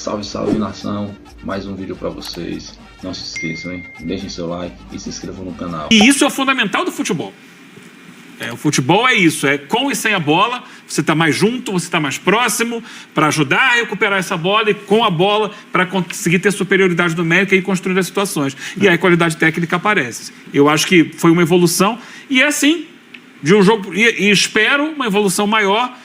Salve, salve, nação. Mais um vídeo pra vocês. Não se esqueçam, hein? Deixem seu like e se inscrevam no canal. E isso é o fundamental do futebol. O futebol é isso, é com e sem a bola, você está mais junto, você está mais próximo para ajudar a recuperar essa bola e com a bola para conseguir ter superioridade numérica e construir as situações. E aí a qualidade técnica aparece. Eu acho que foi uma evolução e é assim, de um jogo, e espero uma evolução maior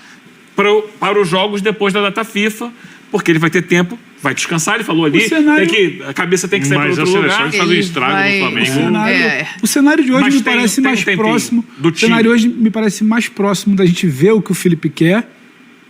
para os jogos depois da data FIFA, porque ele vai ter tempo, vai descansar, ele falou ali, a cabeça tem que sair para outro lugar. Mas a seleção faz um estrago no Flamengo. O cenário de hoje me parece mais próximo. O cenário hoje me parece mais próximo da gente ver o que o Felipe quer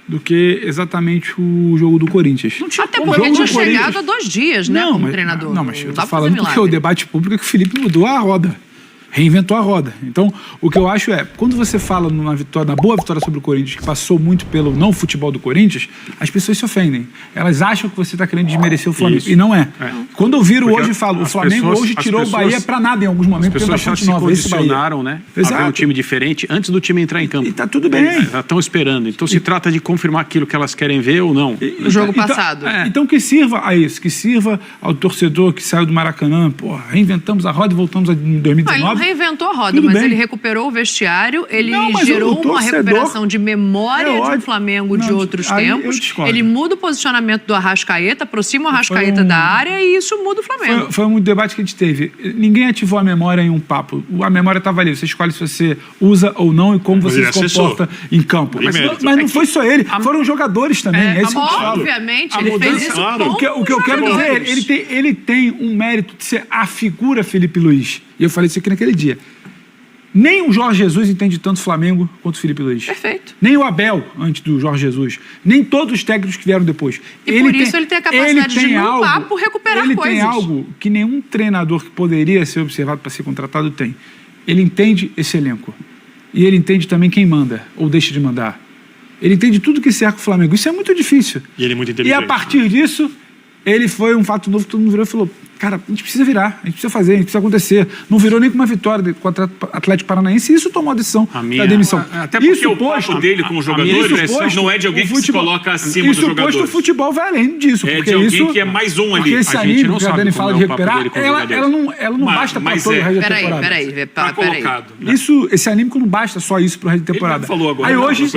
do que exatamente o jogo do Corinthians. Até porque ele tinha chegado há 2 dias, né, como treinador. Não, mas eu tô falando porque o debate público é que o Felipe mudou a roda. Reinventou a roda. Então, o que eu acho é, quando você fala na boa vitória sobre o Corinthians, que passou muito pelo não futebol do Corinthians, as pessoas se ofendem. Elas acham que você está querendo desmerecer o Flamengo. Isso. E não é. Quando eu viro hoje e falo, o Flamengo hoje tirou o Bahia para nada em alguns momentos. As pessoas já se condicionaram, né? A ver um time diferente antes do time entrar em campo. E tá tudo bem. Já estão esperando. Então se trata de confirmar aquilo que elas querem ver ou não. No jogo passado. Então que sirva a isso, que sirva ao torcedor que saiu do Maracanã, reinventamos a roda e voltamos em 2019. Reinventou a roda, mas ele recuperou o vestiário, ele gerou uma recuperação de memória de Flamengo de outros tempos. Ele muda o posicionamento do Arrascaeta, aproxima o Arrascaeta da área e isso muda o Flamengo. Foi um debate que a gente teve. Ninguém ativou a memória em um papo. A memória estava ali. Você escolhe se você usa ou não e como você se comporta em campo. Mas não foi só ele. Foram jogadores também. Obviamente, ele fez isso. O que eu quero dizer, ele tem um mérito de ser a figura Felipe Luiz. E eu falei isso aqui naquele dia. Nem o Jorge Jesus entende tanto Flamengo quanto o Felipe Luiz. Perfeito. Nem o Abel, antes do Jorge Jesus. Nem todos os técnicos que vieram depois. E por isso ele tem a capacidade de, num papo, recuperar coisas. Ele tem algo que nenhum treinador que poderia ser observado para ser contratado tem. Ele entende esse elenco. E ele entende também quem manda ou deixa de mandar. Ele entende tudo que cerca o Flamengo. Isso é muito difícil. E ele é muito inteligente. E a partir disso, ele foi um fato novo que todo mundo virou e falou: cara, a gente precisa virar, a gente precisa fazer, a gente precisa acontecer. Não virou nem com uma vitória contra o Atlético Paranaense e isso tomou a decisão da demissão. Até porque isso, o papo dele com os jogadores não é de alguém que se coloca acima dos jogadores. Isso posto, o futebol vai além disso. É de alguém que é mais um ali. Porque esse anime que a Dani fala de recuperar, ela não basta para todo o resto da temporada. Peraí. Esse anímico não basta só isso para o resto da temporada. Ele falou agora. Aí hoje,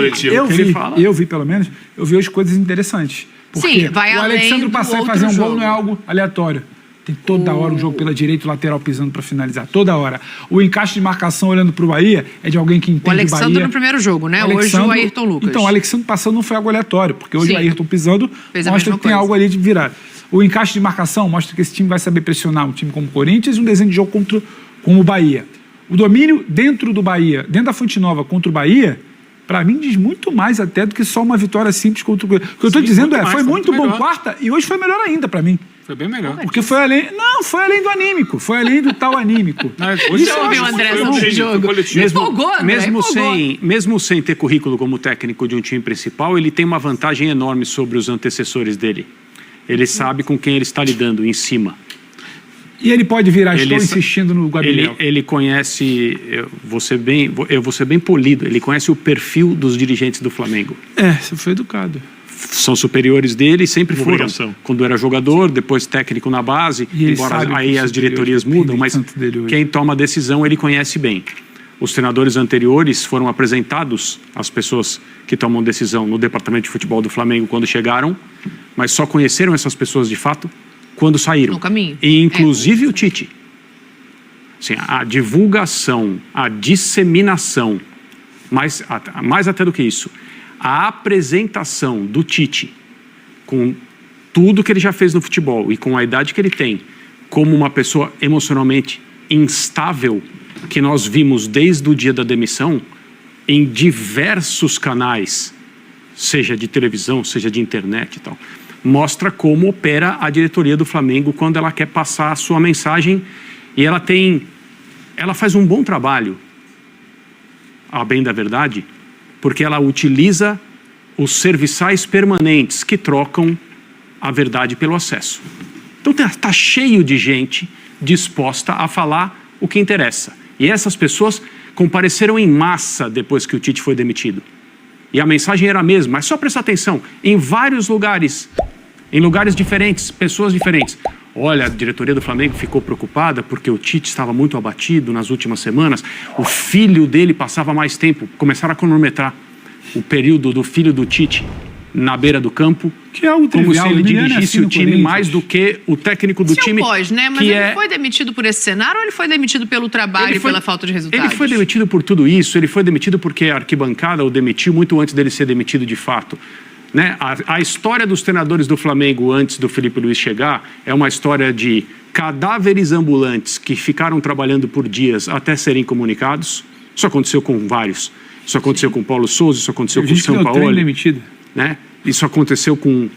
eu vi pelo menos, eu vi hoje coisas interessantes. Porque o Alexandre passar e fazer um gol não é algo aleatório. Tem toda hora um jogo pela direita, o lateral pisando para finalizar. Toda hora. O encaixe de marcação olhando para o Bahia é de alguém que entende o Bahia. O Alexandre no primeiro jogo, né? Hoje o Ayrton Lucas. Então, o Alexandre passando não foi algo aleatório, porque hoje o Ayrton pisando mostra que tem algo ali de virar. O encaixe de marcação mostra que esse time vai saber pressionar um time como o Corinthians e um desenho de jogo como o Bahia. O domínio dentro do Bahia, dentro da Fonte Nova contra o Bahia, para mim diz muito mais até do que só uma vitória simples contra o Corinthians. O que eu estou dizendo foi muito bom quarta e hoje foi melhor ainda para mim. Foi bem melhor. Porque foi além... Não, foi além do anímico. Foi além do tal anímico. Você ouviu o André sobre o jogo? Mesmo sem ter currículo como técnico de um time principal, ele tem uma vantagem enorme sobre os antecessores dele. Ele sabe com quem ele está lidando em cima. E ele pode virar, estou insistindo no Gabriel. Ele conhece, eu vou ser bem polido, ele conhece o perfil dos dirigentes do Flamengo. Você foi educado. São superiores dele, sempre foram. Quando era jogador, depois técnico na base, embora aí as diretorias mudam, mas quem toma a decisão ele conhece bem. Os treinadores anteriores foram apresentados às pessoas que tomam decisão no departamento de futebol do Flamengo quando chegaram, mas só conheceram essas pessoas de fato quando saíram. No caminho. E inclusive o Tite. Assim, a divulgação, a disseminação, mais até do que isso, a apresentação do Tite com tudo que ele já fez no futebol e com a idade que ele tem, como uma pessoa emocionalmente instável, que nós vimos desde o dia da demissão em diversos canais, seja de televisão, seja de internet e tal, mostra como opera a diretoria do Flamengo quando ela quer passar a sua mensagem e ela faz um bom trabalho, a bem da verdade, porque ela utiliza os serviçais permanentes que trocam a verdade pelo acesso. Então está cheio de gente disposta a falar o que interessa. E essas pessoas compareceram em massa depois que o Tite foi demitido. E a mensagem era a mesma, mas só prestar atenção, em vários lugares em lugares diferentes, pessoas diferentes. Olha, a diretoria do Flamengo ficou preocupada porque o Tite estava muito abatido nas últimas semanas. O filho dele passava mais tempo. Começaram a cronometrar o período do filho do Tite na beira do campo, que é o como se ele dirigisse o time mais do que o técnico do time. Pode, né? Mas ele foi demitido por esse cenário ou ele foi demitido pelo trabalho e pela falta de resultados? Ele foi demitido por tudo isso. Ele foi demitido porque a arquibancada o demitiu muito antes dele ser demitido de fato. Né? A história dos treinadores do Flamengo antes do Felipe Luiz chegar é uma história de cadáveres ambulantes que ficaram trabalhando por dias até serem comunicados. Isso aconteceu com vários. Isso aconteceu com o Paulo Souza, isso aconteceu com o Sampaoli. Né? Isso aconteceu com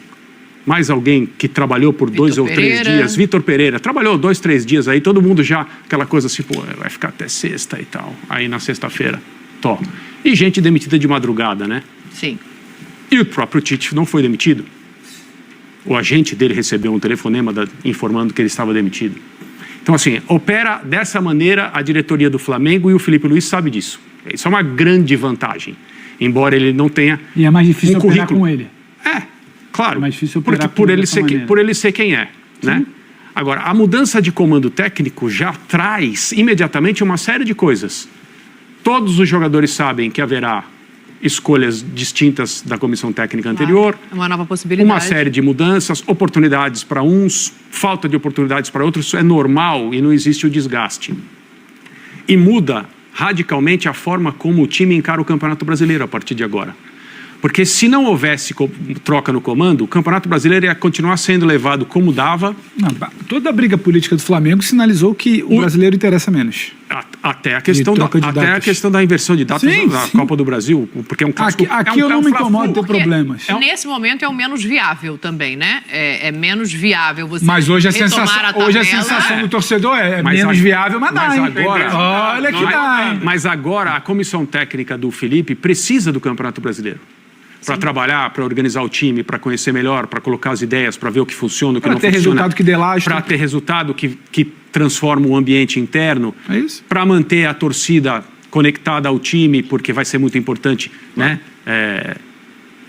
mais alguém que trabalhou por 2 ou 3 dias. Vitor Pereira. Trabalhou 2, 3 dias aí, todo mundo já, aquela coisa assim, pô, vai ficar até sexta e tal. Aí na sexta-feira, E gente demitida de madrugada, né? Sim. E o próprio Tite não foi demitido. O agente dele recebeu um telefonema informando que ele estava demitido. Então, assim, opera dessa maneira a diretoria do Flamengo e o Felipe Luiz sabe disso. Isso é uma grande vantagem. Embora ele não tenha e é mais difícil operar com ele. Claro. É mais difícil operar por ele ser quem é, né? Agora, a mudança de comando técnico já traz imediatamente uma série de coisas. Todos os jogadores sabem que haverá escolhas distintas da comissão técnica anterior. Uma nova possibilidade. Uma série de mudanças, oportunidades para uns, falta de oportunidades para outros. Isso é normal e não existe o desgaste. E muda radicalmente a forma como o time encara o Campeonato Brasileiro a partir de agora. Porque se não houvesse troca no comando, o Campeonato Brasileiro ia continuar sendo levado como dava. Não, toda a briga política do Flamengo sinalizou que o brasileiro interessa menos. Até a questão da inversão de datas da Copa do Brasil, porque é um clássico. Aqui eu não me incomodo ter problemas. Nesse momento é o menos viável também, né? É menos viável você. Mas hoje a sensação do torcedor é menos viável, mas dá. Olha que dá. Mas agora a comissão técnica do Felipe precisa do Campeonato Brasileiro. Para trabalhar, para organizar o time, para conhecer melhor, para colocar as ideias, para ver o que funciona, o que não funciona. Para ter resultado que dê lastro. Para ter resultado que transforma o ambiente interno. É isso. Para manter a torcida conectada ao time, porque vai ser muito importante, né?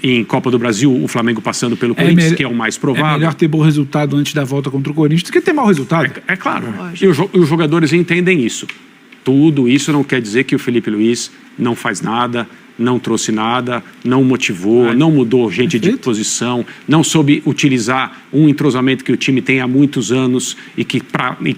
Em Copa do Brasil, o Flamengo passando pelo Corinthians, que é o mais provável. É melhor ter bom resultado antes da volta contra o Corinthians do que ter mau resultado. É claro. E os jogadores entendem isso. Tudo isso não quer dizer que o Felipe Luiz não faz nada, não trouxe nada, não motivou, não mudou gente de posição, não soube utilizar um entrosamento que o time tem há muitos anos e que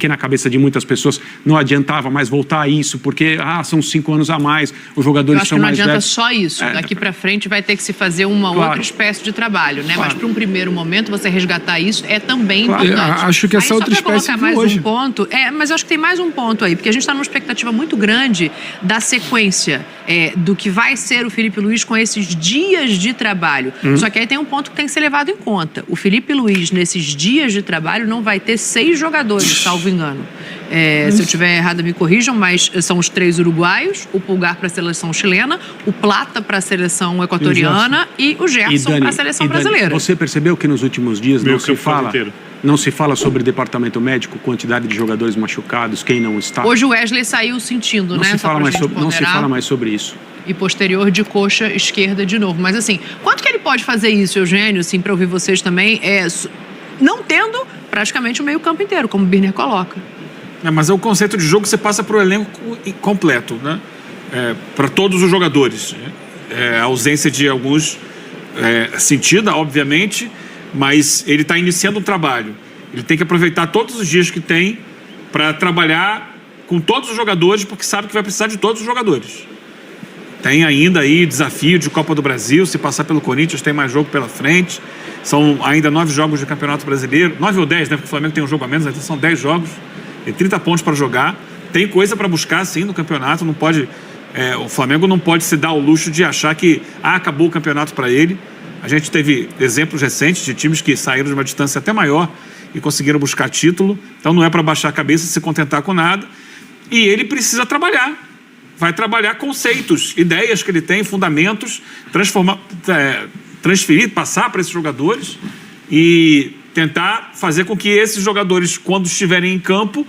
na cabeça de muitas pessoas não adiantava mais voltar a isso, porque são 5 anos a mais, os jogadores são mais velhos. Eu acho que não adianta só isso, daqui para frente vai ter que se fazer uma outra espécie de trabalho, né? Mas para um primeiro momento você resgatar isso é também importante. Acho que essa outra espécie colocar mais um ponto, mas eu acho que tem mais um ponto aí, porque a gente está numa expectativa muito grande da sequência do que vai ser o Felipe Luiz com esses dias de trabalho. Só que aí tem um ponto que tem que ser levado em conta. O Felipe Luiz, nesses dias de trabalho, não vai ter 6 jogadores, salvo engano. Se eu estiver errado, me corrijam, mas são os 3 uruguaios, o Pulgar para a seleção chilena, o Plata para a seleção equatoriana e o Gerson para a seleção brasileira. Você percebeu que nos últimos dias não se fala sobre departamento médico, quantidade de jogadores machucados, quem não está? Hoje o Wesley saiu sentindo, não se fala mais sobre isso. E posterior de coxa esquerda de novo. Mas assim, quanto que ele pode fazer isso, Eugênio, assim, para ouvir vocês também, não tendo praticamente o meio-campo inteiro, como o Birner coloca? Mas é o conceito de jogo que você passa para o elenco completo, né? Para todos os jogadores. A ausência de alguns sentida, obviamente, mas ele está iniciando um trabalho. Ele tem que aproveitar todos os dias que tem para trabalhar com todos os jogadores, porque sabe que vai precisar de todos os jogadores. Tem ainda aí desafio de Copa do Brasil, se passar pelo Corinthians tem mais jogo pela frente, são ainda 9 jogos de Campeonato Brasileiro, 9 ou 10, né, porque o Flamengo tem um jogo a menos, então são 10 jogos, tem 30 pontos para jogar, tem coisa para buscar sim no campeonato, não pode, o Flamengo não pode se dar o luxo de achar que acabou o campeonato para ele. A gente teve exemplos recentes de times que saíram de uma distância até maior e conseguiram buscar título, então não é para baixar a cabeça e se contentar com nada, e ele precisa trabalhar. Vai trabalhar conceitos, ideias que ele tem, fundamentos, transferir, passar para esses jogadores e tentar fazer com que esses jogadores, quando estiverem em campo,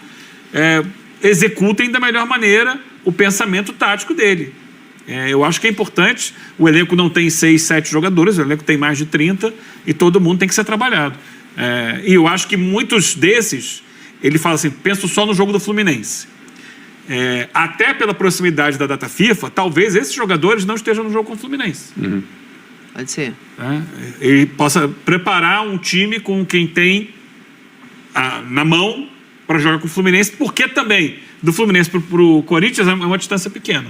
executem da melhor maneira o pensamento tático dele. Eu acho que é importante. O elenco não tem 6, 7 jogadores, o elenco tem mais de 30 e todo mundo tem que ser trabalhado. E eu acho que muitos desses, ele fala assim, penso só no jogo do Fluminense. Até pela proximidade da data FIFA, talvez esses jogadores não estejam no jogo com o Fluminense. Uhum. Pode ser. Ele possa preparar um time com quem tem na mão para jogar com o Fluminense, porque também do Fluminense para o Corinthians é uma distância pequena.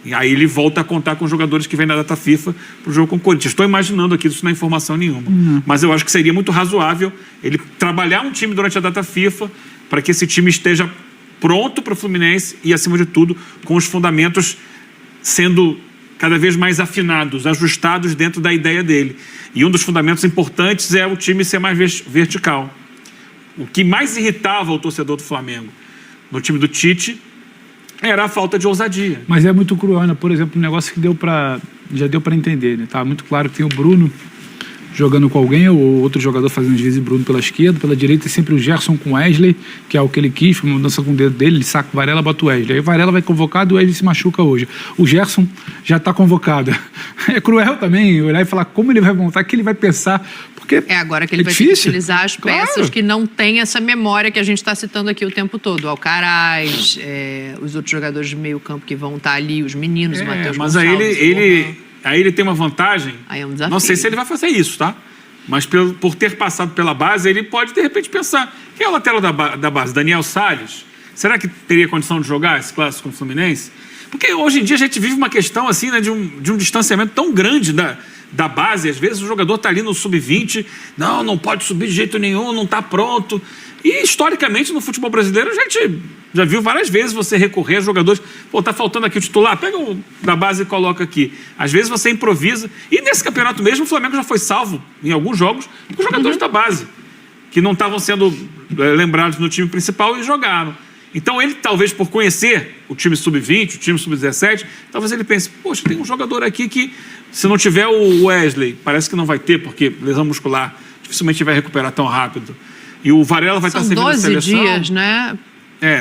E aí ele volta a contar com os jogadores que vêm da data FIFA para o jogo com o Corinthians. Estou imaginando aqui, isso não é informação nenhuma. Mas eu acho que seria muito razoável ele trabalhar um time durante a data FIFA para que esse time esteja pronto para o Fluminense e, acima de tudo, com os fundamentos sendo cada vez mais afinados, ajustados dentro da ideia dele. E um dos fundamentos importantes é o time ser mais vertical. O que mais irritava o torcedor do Flamengo no time do Tite era a falta de ousadia. Mas é muito cruel, né? Por exemplo, um negócio que já deu para entender, né? Tá muito claro que tem o Bruno jogando com alguém, ou outro jogador fazendo às vezes Bruno pela esquerda, pela direita é sempre o Gerson com o Wesley, que é o que ele quis, foi uma mudança com o dedo dele, ele saca o Varela, bota o Wesley. Aí o Varela vai convocado e o Wesley se machuca hoje. O Gerson já está convocado. É cruel também olhar e falar como ele vai montar, o que ele vai pensar, porque agora que ele vai ter que utilizar as peças que não têm essa memória que a gente está citando aqui o tempo todo. Alcaraz, os outros jogadores de meio campo que vão estar ali, os meninos, o Matheus mas Gonçalves. Aí ele tem uma vantagem, aí é um desafio. Não sei se ele vai fazer isso, tá? Mas por ter passado pela base, ele pode, de repente, pensar, quem é o lateral da base? Daniel Salles? Será que teria condição de jogar esse clássico com o Fluminense? Porque hoje em dia a gente vive uma questão assim, né, de um distanciamento tão grande da base. Às vezes o jogador está ali no sub-20, não pode subir de jeito nenhum, não está pronto. E, historicamente, no futebol brasileiro, a gente já viu várias vezes você recorrer a jogadores. Pô, tá faltando aqui o titular, pega o da base e coloca aqui. Às vezes você improvisa. E nesse campeonato mesmo, o Flamengo já foi salvo, em alguns jogos, com jogadores da base, que não estavam sendo lembrados no time principal e jogaram. Então, ele, talvez, por conhecer o time sub-20, o time sub-17, talvez ele pense, poxa, tem um jogador aqui que, se não tiver o Wesley, parece que não vai ter, porque lesão muscular dificilmente vai recuperar tão rápido. E o Varela vai estar servindo a seleção. São 12 dias, né?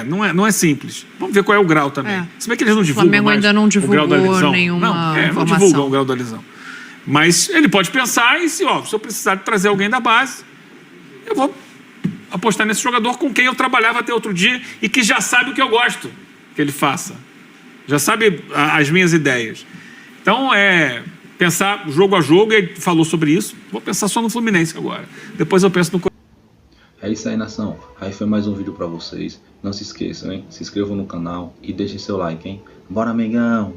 Não é simples. Vamos ver qual é o grau também. Se bem que eles não divulgam o Flamengo ainda não divulgou nenhuma informação. Não divulgam o grau da lesão. Mas ele pode pensar e se eu precisar de trazer alguém da base, eu vou apostar nesse jogador com quem eu trabalhava até outro dia e que já sabe o que eu gosto que ele faça. Já sabe as minhas ideias. Então, pensar jogo a jogo, ele falou sobre isso. Vou pensar só no Fluminense agora. Depois eu penso no... É isso aí, nação. Aí foi mais um vídeo pra vocês. Não se esqueçam, hein? Se inscrevam no canal e deixem seu like, hein? Bora, amigão!